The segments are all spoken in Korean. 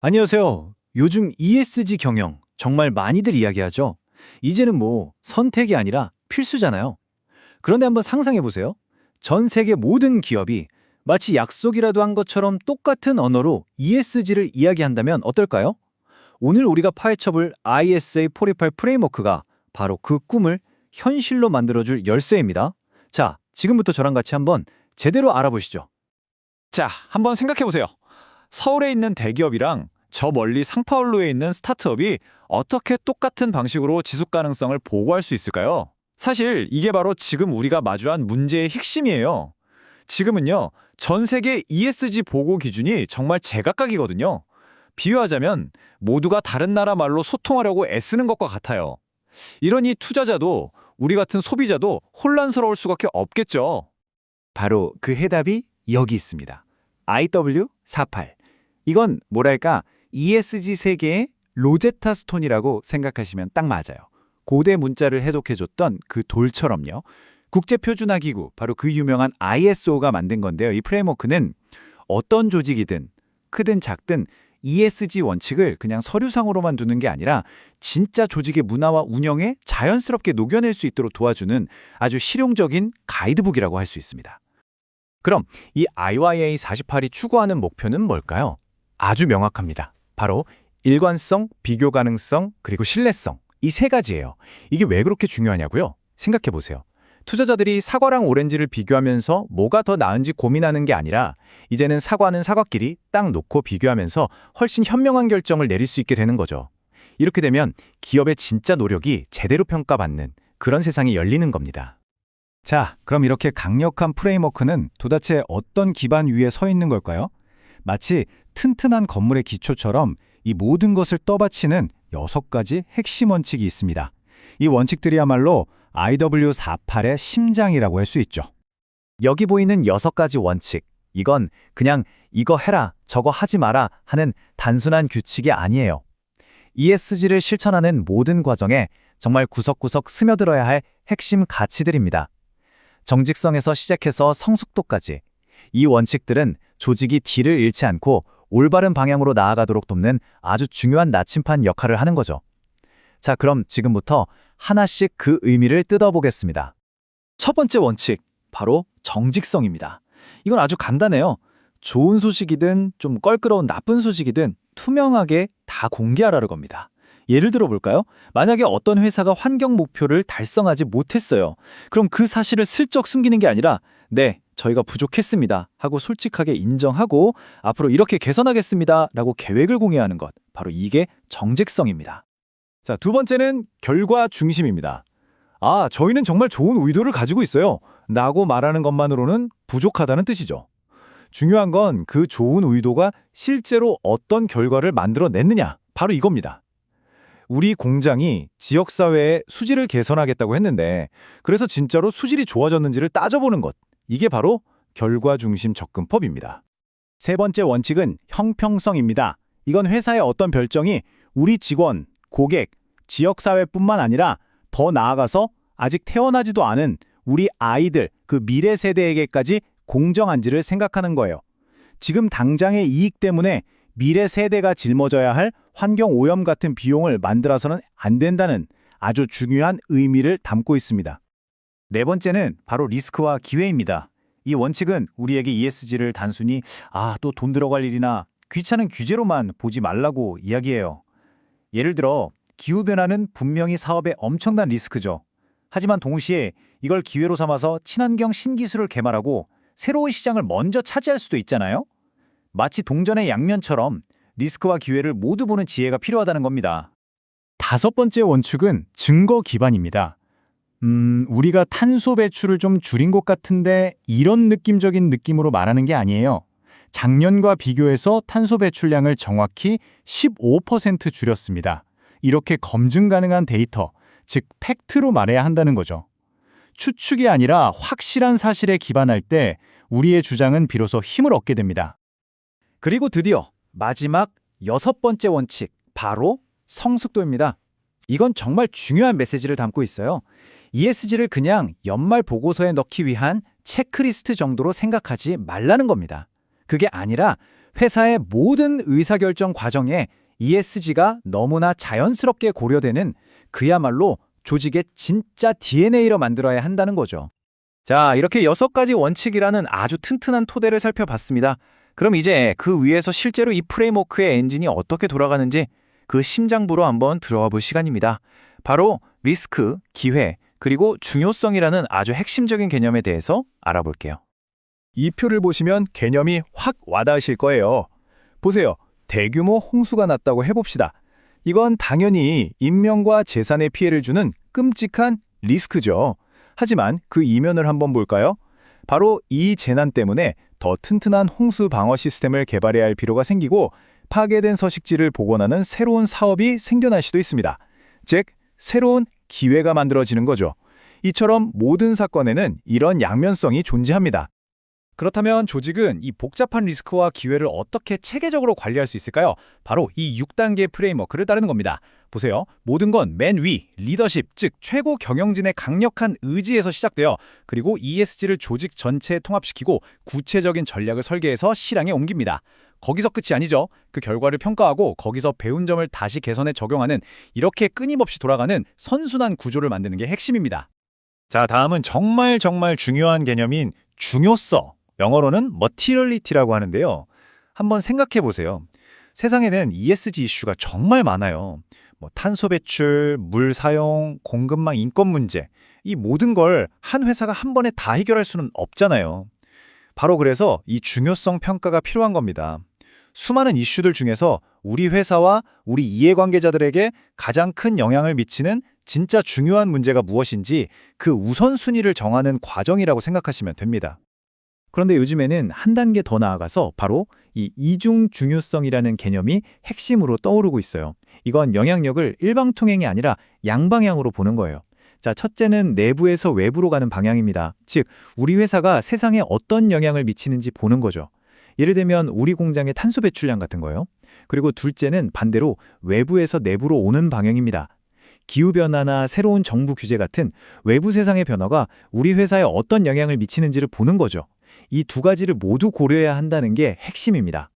안녕하세요. 요즘 ESG 경영 정말 많이들 이야기하죠. 이제는 뭐 선택이 아니라 필수잖아요. 그런데 한번 상상해 보세요. 전 세계 모든 기업이 마치 약속이라도 한 것처럼 똑같은 언어로 ESG를 이야기한다면 어떨까요? 오늘 우리가 파헤쳐볼 ISA 428 프레임워크가 바로 그 꿈을 현실로 만들어줄 열쇠입니다. 자, 지금부터 저랑 같이 한번 제대로 알아보시죠. 자, 한번 생각해 보세요. 서울에 있는 대기업이랑 저 멀리 상파울루에 있는 스타트업이 어떻게 똑같은 방식으로 지속 가능성을 보고할 수 있을까요? 사실 이게 바로 지금 우리가 마주한 문제의 핵심이에요. 지금은요, 전 세계 ESG 보고 기준이 정말 제각각이거든요. 비유하자면 모두가 다른 나라 말로 소통하려고 애쓰는 것과 같아요. 이러니 투자자도 우리 같은 소비자도 혼란스러울 수밖에 없겠죠. 바로 그 해답이 여기 있습니다. IW48. 이건 뭐랄까 ESG 세계의 로제타 스톤이라고 생각하시면 딱 맞아요. 고대 문자를 해독해줬던 그 돌처럼요. 국제표준화기구, 바로 그 유명한 ISO가 만든 건데요. 이 프레임워크는 어떤 조직이든 크든 작든 ESG 원칙을 그냥 서류상으로만 두는 게 아니라 진짜 조직의 문화와 운영에 자연스럽게 녹여낼 수 있도록 도와주는 아주 실용적인 가이드북이라고 할 수 있습니다. 그럼 이 IYA 48이 추구하는 목표는 뭘까요? 아주 명확합니다. 바로 일관성, 비교 가능성, 그리고 신뢰성. 이 세 가지예요. 이게 왜 그렇게 중요하냐고요? 생각해 보세요. 투자자들이 사과랑 오렌지를 비교하면서 뭐가 더 나은지 고민하는 게 아니라 이제는 사과는 사과끼리 딱 놓고 비교하면서 훨씬 현명한 결정을 내릴 수 있게 되는 거죠. 이렇게 되면 기업의 진짜 노력이 제대로 평가받는 그런 세상이 열리는 겁니다. 자, 그럼 이렇게 강력한 프레임워크는 도대체 어떤 기반 위에 서 있는 걸까요? 마치 튼튼한 건물의 기초처럼 이 모든 것을 떠받치는 6가지 핵심 원칙이 있습니다. 이 원칙들이야말로 IW48의 심장이라고 할 수 있죠. 여기 보이는 6가지 원칙, 이건 그냥 이거 해라, 저거 하지 마라 하는 단순한 규칙이 아니에요. ESG를 실천하는 모든 과정에 정말 구석구석 스며들어야 할 핵심 가치들입니다. 정직성에서 시작해서 성숙도까지. 이 원칙들은 조직이 딜을 잃지 않고 올바른 방향으로 나아가도록 돕는 아주 중요한 나침반 역할을 하는 거죠. 자, 그럼 지금부터 하나씩 그 의미를 뜯어보겠습니다. 첫 번째 원칙, 바로 정직성입니다. 이건 아주 간단해요. 좋은 소식이든 좀 껄끄러운 나쁜 소식이든 투명하게 다 공개하라는 겁니다. 예를 들어 볼까요? 만약에 어떤 회사가 환경 목표를 달성하지 못했어요. 그럼 그 사실을 슬쩍 숨기는 게 아니라 네, 저희가 부족했습니다 하고 솔직하게 인정하고 앞으로 이렇게 개선하겠습니다 라고 계획을 공유하는 것. 바로 이게 정직성입니다. 자, 두 번째는 결과 중심입니다. 아, 저희는 정말 좋은 의도를 가지고 있어요 라고 말하는 것만으로는 부족하다는 뜻이죠. 중요한 건 그 좋은 의도가 실제로 어떤 결과를 만들어냈느냐, 바로 이겁니다. 우리 공장이 지역사회의 수질을 개선하겠다고 했는데 그래서 진짜로 수질이 좋아졌는지를 따져보는 것. 이게 바로 결과 중심 접근법입니다. 세 번째 원칙은 형평성입니다. 이건 회사의 어떤 별정이 우리 직원, 고객, 지역사회뿐만 아니라 더 나아가서 아직 태어나지도 않은 우리 아이들, 그 미래 세대에게까지 공정한지를 생각하는 거예요. 지금 당장의 이익 때문에 미래 세대가 짊어져야 할 환경 오염 같은 비용을 만들어서는 안 된다는 아주 중요한 의미를 담고 있습니다. 네 번째는 바로 리스크와 기회입니다. 이 원칙은 우리에게 ESG를 단순히 또 돈 들어갈 일이나 귀찮은 규제로만 보지 말라고 이야기해요. 예를 들어 기후변화는 분명히 사업에 엄청난 리스크죠. 하지만 동시에 이걸 기회로 삼아서 친환경 신기술을 개발하고 새로운 시장을 먼저 차지할 수도 있잖아요. 마치 동전의 양면처럼 리스크와 기회를 모두 보는 지혜가 필요하다는 겁니다. 다섯 번째 원칙은 증거 기반입니다. 우리가 탄소 배출을 좀 줄인 것 같은데 이런 느낌적인 느낌으로 말하는 게 아니에요. 작년과 비교해서 탄소 배출량을 정확히 15% 줄였습니다. 이렇게 검증 가능한 데이터, 즉 팩트로 말해야 한다는 거죠. 추측이 아니라 확실한 사실에 기반할 때 우리의 주장은 비로소 힘을 얻게 됩니다. 그리고 드디어 마지막 6번째 원칙, 바로 성숙도입니다. 이건 정말 중요한 메시지를 담고 있어요. ESG를 그냥 연말 보고서에 넣기 위한 체크리스트 정도로 생각하지 말라는 겁니다. 그게 아니라 회사의 모든 의사결정 과정에 ESG가 너무나 자연스럽게 고려되는 그야말로 조직의 진짜 DNA로 만들어야 한다는 거죠. 자, 이렇게 6가지 원칙이라는 아주 튼튼한 토대를 살펴봤습니다. 그럼 이제 그 위에서 실제로 이 프레임워크의 엔진이 어떻게 돌아가는지 그 심장부로 한번 들어가 볼 시간입니다. 바로 리스크, 기회, 그리고 중요성이라는 아주 핵심적인 개념에 대해서 알아볼게요. 이 표를 보시면 개념이 확 와닿으실 거예요. 보세요. 대규모 홍수가 났다고 해봅시다. 이건 당연히 인명과 재산에 피해를 주는 끔찍한 리스크죠. 하지만 그 이면을 한번 볼까요? 바로 이 재난 때문에 더 튼튼한 홍수 방어 시스템을 개발해야 할 필요가 생기고 파괴된 서식지를 복원하는 새로운 사업이 생겨날 수도 있습니다. 즉, 새로운 기회가 만들어지는 거죠. 이처럼 모든 사건에는 이런 양면성이 존재합니다. 그렇다면 조직은 이 복잡한 리스크와 기회를 어떻게 체계적으로 관리할 수 있을까요? 바로 이 6단계 프레임워크를 따르는 겁니다. 보세요. 모든 건 맨 위, 리더십, 즉 최고 경영진의 강력한 의지에서 시작되어 그리고 ESG를 조직 전체에 통합시키고 구체적인 전략을 설계해서 실행에 옮깁니다. 거기서 끝이 아니죠. 그 결과를 평가하고 거기서 배운 점을 다시 개선에 적용하는 이렇게 끊임없이 돌아가는 선순환 구조를 만드는 게 핵심입니다. 자, 다음은 정말 중요한 개념인 중요성. 영어로는 materiality라고 하는데요. 한번 생각해 보세요. 세상에는 ESG 이슈가 정말 많아요. 탄소 배출, 물 사용, 공급망 인권 문제, 이 모든 걸 한 회사가 한 번에 다 해결할 수는 없잖아요. 바로 그래서 이 중요성 평가가 필요한 겁니다. 수많은 이슈들 중에서 우리 회사와 우리 이해관계자들에게 가장 큰 영향을 미치는 진짜 중요한 문제가 무엇인지 그 우선순위를 정하는 과정이라고 생각하시면 됩니다. 그런데 요즘에는 한 단계 더 나아가서 바로 이 이중 중요성이라는 개념이 핵심으로 떠오르고 있어요. 이건 영향력을 일방통행이 아니라 양방향으로 보는 거예요. 자, 첫째는 내부에서 외부로 가는 방향입니다. 즉, 우리 회사가 세상에 어떤 영향을 미치는지 보는 거죠. 예를 들면 우리 공장의 탄소 배출량 같은 거요. 그리고 둘째는 반대로 외부에서 내부로 오는 방향입니다. 기후변화나 새로운 정부 규제 같은 외부 세상의 변화가 우리 회사에 어떤 영향을 미치는지를 보는 거죠. 이 두 가지를 모두 고려해야 한다는 게 핵심입니다.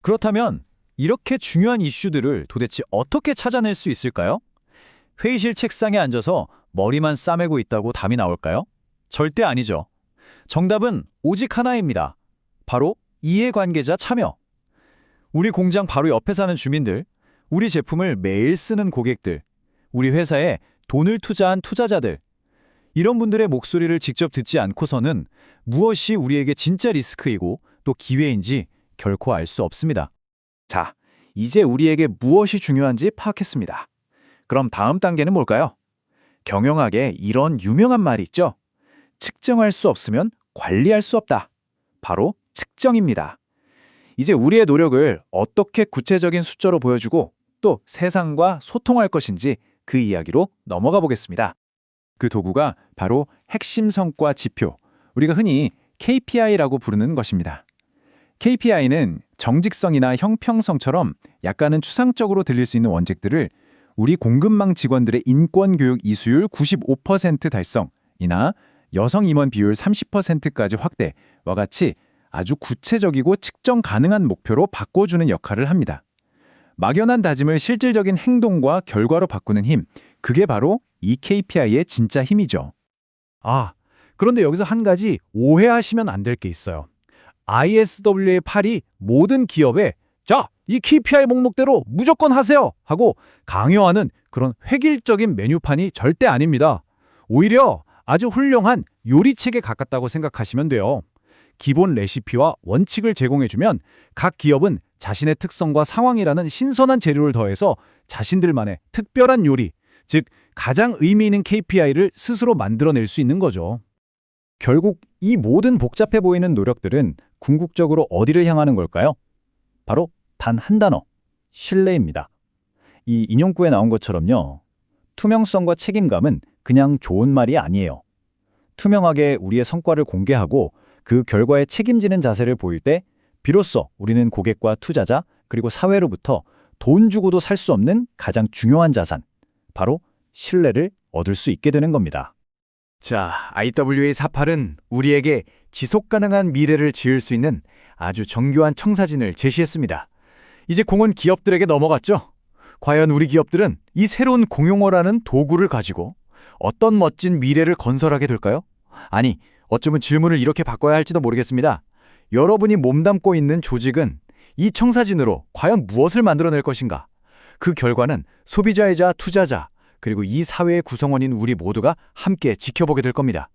그렇다면 이렇게 중요한 이슈들을 도대체 어떻게 찾아낼 수 있을까요? 회의실 책상에 앉아서 머리만 싸매고 있다고 답이 나올까요? 절대 아니죠. 정답은 오직 하나입니다. 바로 이해관계자 참여. 우리 공장 바로 옆에 사는 주민들, 우리 제품을 매일 쓰는 고객들, 우리 회사에 돈을 투자한 투자자들, 이런 분들의 목소리를 직접 듣지 않고서는 무엇이 우리에게 진짜 리스크이고 또 기회인지 결코 알 수 없습니다. 자, 이제 우리에게 무엇이 중요한지 파악했습니다. 그럼 다음 단계는 뭘까요? 경영학에 이런 유명한 말이 있죠. 측정할 수 없으면 관리할 수 없다. 바로 측정입니다. 이제 우리의 노력을 어떻게 구체적인 숫자로 보여주고 또 세상과 소통할 것인지 그 이야기로 넘어가 보겠습니다. 그 도구가 바로 핵심 성과 지표, 우리가 흔히 KPI라고 부르는 것입니다. KPI는 정직성이나 형평성처럼 약간은 추상적으로 들릴 수 있는 원칙들을 우리 공급망 직원들의 인권 교육 이수율 95% 달성이나 여성 임원 비율 30%까지 확대와 같이 아주 구체적이고 측정 가능한 목표로 바꿔주는 역할을 합니다. 막연한 다짐을 실질적인 행동과 결과로 바꾸는 힘, 그게 바로 이 KPI의 진짜 힘이죠. 그런데 여기서 한 가지 오해하시면 안 될 게 있어요. ISW의 8이 모든 기업에 자, 이 KPI 목록대로 무조건 하세요! 하고 강요하는 그런 획일적인 메뉴판이 절대 아닙니다. 오히려 아주 훌륭한 요리책에 가깝다고 생각하시면 돼요. 기본 레시피와 원칙을 제공해주면 각 기업은 자신의 특성과 상황이라는 신선한 재료를 더해서 자신들만의 특별한 요리, 즉 가장 의미 있는 KPI를 스스로 만들어낼 수 있는 거죠. 결국 이 모든 복잡해 보이는 노력들은 궁극적으로 어디를 향하는 걸까요? 바로 단 한 단어, 신뢰입니다. 이 인용구에 나온 것처럼요. 투명성과 책임감은 그냥 좋은 말이 아니에요. 투명하게 우리의 성과를 공개하고 그 결과에 책임지는 자세를 보일 때 비로소 우리는 고객과 투자자 그리고 사회로부터 돈 주고도 살 수 없는 가장 중요한 자산, 바로 신뢰를 얻을 수 있게 되는 겁니다. 자, IWA48은 우리에게 지속 가능한 미래를 지을 수 있는 아주 정교한 청사진을 제시했습니다. 이제 공은 기업들에게 넘어갔죠? 과연 우리 기업들은 이 새로운 공용어라는 도구를 가지고 어떤 멋진 미래를 건설하게 될까요? 아니, 어쩌면 질문을 이렇게 바꿔야 할지도 모르겠습니다. 여러분이 몸담고 있는 조직은 이 청사진으로 과연 무엇을 만들어낼 것인가? 그 결과는 소비자이자 투자자, 그리고 이 사회의 구성원인 우리 모두가 함께 지켜보게 될 겁니다.